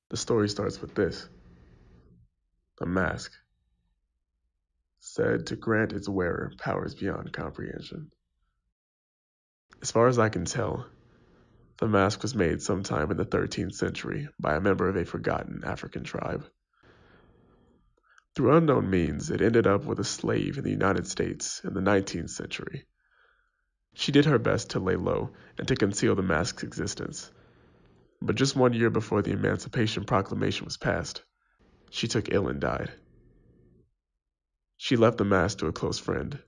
The story starts with this: a mask, said to grant its wearer powers beyond comprehension. As far as I can tell, the mask was made sometime in the 13th century by a member of a forgotten African tribe. Through unknown means, it ended up with a slave in the United States in the 19th century. She did her best to lay low and to conceal the mask's existence. But just 1 year before the Emancipation Proclamation was passed, she took ill and died. She left the mask to a close friend,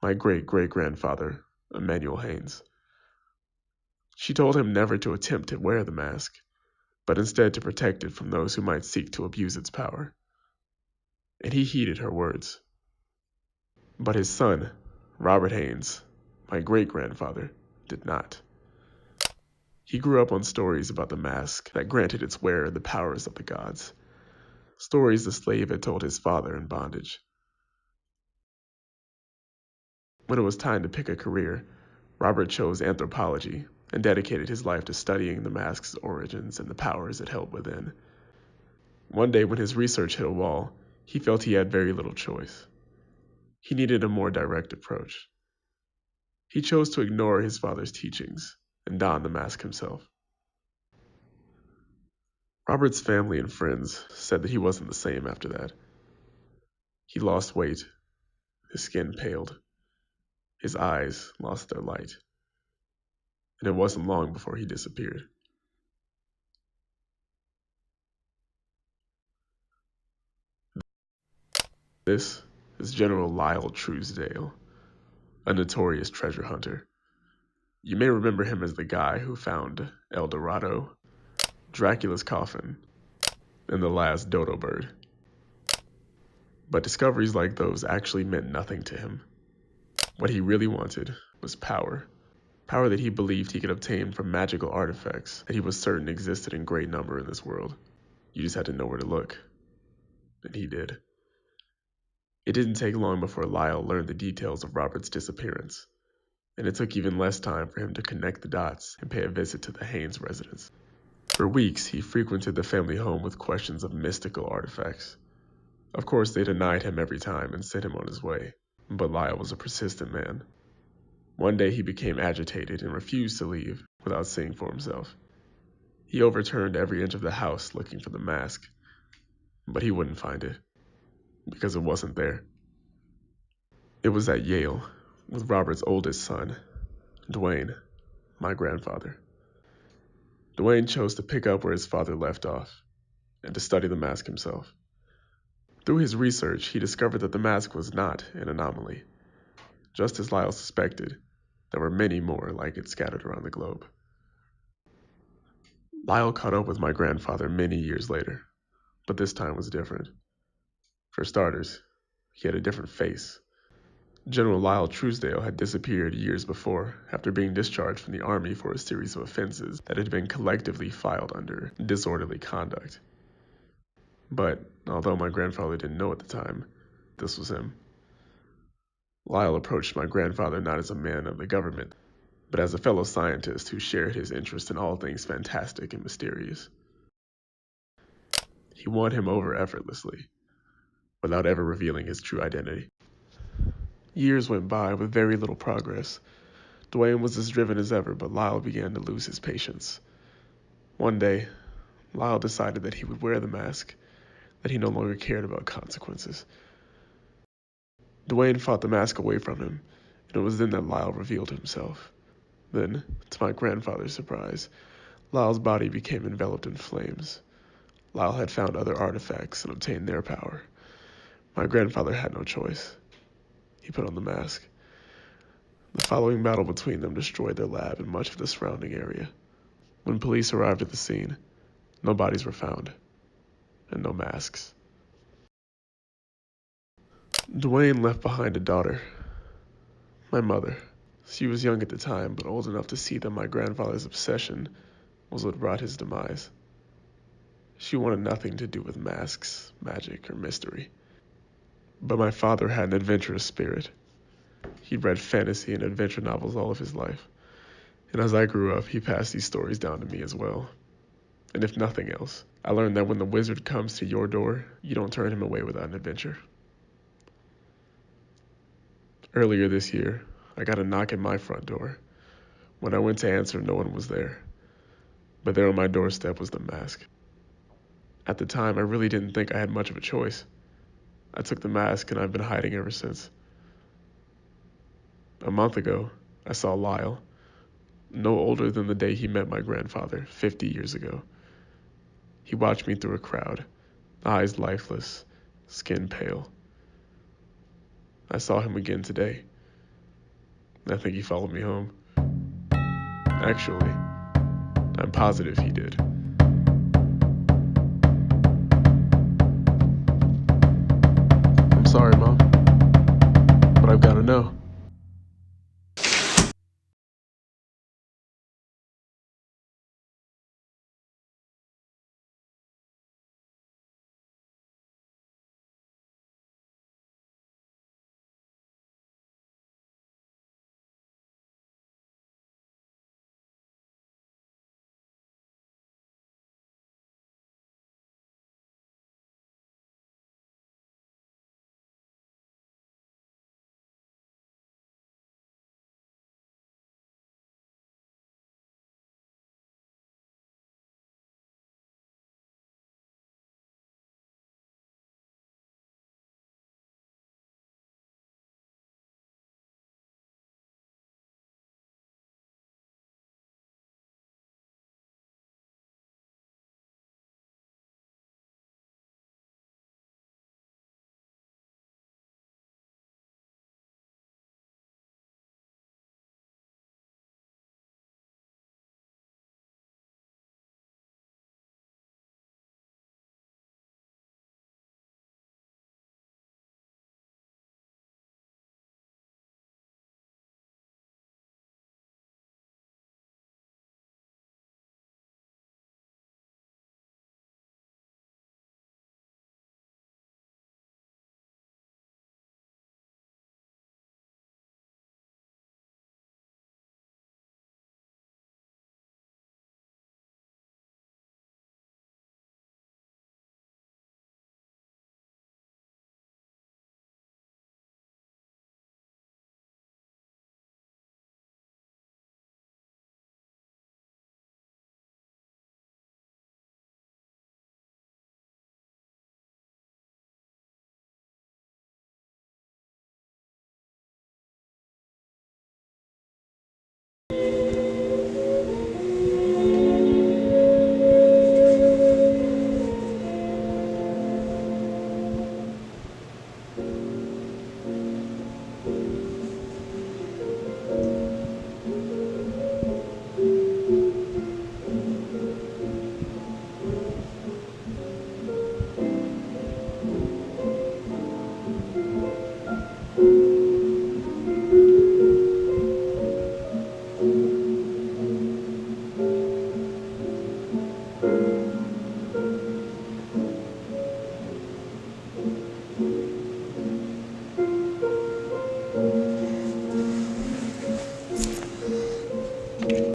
my great-great-grandfather, Emanuel Haynes. She told him never to attempt to wear the mask, but instead to protect it from those who might seek to abuse its power. And he heeded her words. But his son, Robert Haynes, my great-grandfather, did not. He grew up on stories about the mask that granted its wearer the powers of the gods, stories the slave had told his father in bondage. When it was time to pick a career, Robert chose anthropology and dedicated his life to studying the mask's origins and the powers it held within. One day when his research hit a wall, he felt he had very little choice. He needed a more direct approach. He chose to ignore his father's teachings and don the mask himself. Robert's family and friends said that he wasn't the same after that. He lost weight, his skin paled, his eyes lost their light, and it wasn't long before he disappeared. This is General Lyle Truesdale, a notorious treasure hunter. You may remember him as the guy who found El Dorado, Dracula's coffin, and the last dodo bird. But discoveries like those actually meant nothing to him. What he really wanted was power. Power that he believed he could obtain from magical artifacts that he was certain existed in great number in this world. You just had to know where to look. And he did. It didn't take long before Lyle learned the details of Robert's disappearance, and it took even less time for him to connect the dots and pay a visit to the Haynes residence. For weeks, he frequented the family home with questions of mystical artifacts. Of course, they denied him every time and sent him on his way, but Lyle was a persistent man. One day he became agitated and refused to leave without seeing for himself. He overturned every inch of the house looking for the mask, but he wouldn't find it, because it wasn't there. It was at Yale, with Robert's oldest son, Dwayne, my grandfather. Dwayne chose to pick up where his father left off, and to study the mask himself. Through his research, he discovered that the mask was not an anomaly. Just as Lyle suspected, there were many more like it scattered around the globe. Lyle caught up with my grandfather many years later, but this time was different. For starters, he had a different face. General Lyle Truesdale had disappeared years before after being discharged from the Army for a series of offenses that had been collectively filed under disorderly conduct. But, although my grandfather didn't know at the time, this was him. Lyle approached my grandfather not as a man of the government, but as a fellow scientist who shared his interest in all things fantastic and mysterious. He won him over effortlessly, without ever revealing his true identity. Years went by with very little progress. Dwayne was as driven as ever, but Lyle began to lose his patience. One day, Lyle decided that he would wear the mask, that he no longer cared about consequences. Dwayne fought the mask away from him, and it was then that Lyle revealed himself. Then, to my grandfather's surprise, Lyle's body became enveloped in flames. Lyle had found other artifacts and obtained their power. My grandfather had no choice. He put on the mask. The following battle between them destroyed their lab and much of the surrounding area. When police arrived at the scene, no bodies were found, and no masks. Dwayne left behind a daughter, my mother. She was young at the time, but old enough to see that my grandfather's obsession was what brought his demise. She wanted nothing to do with masks, magic, or mystery. But my father had an adventurous spirit. He'd read fantasy and adventure novels all of his life, and as I grew up, he passed these stories down to me as well. And if nothing else, I learned that when the wizard comes to your door, you don't turn him away without an adventure. Earlier this year, I got a knock at my front door. When I went to answer, no one was there. But there on my doorstep was the mask. At the time, I really didn't think I had much of a choice. I took the mask and I've been hiding ever since. A month ago, I saw Lyle, no older than the day he met my grandfather 50 years ago. He watched me through a crowd, eyes lifeless, skin pale. I saw him again today. I think he followed me home. Actually, I'm positive he did. I'm sorry, Mom, but I've got to know.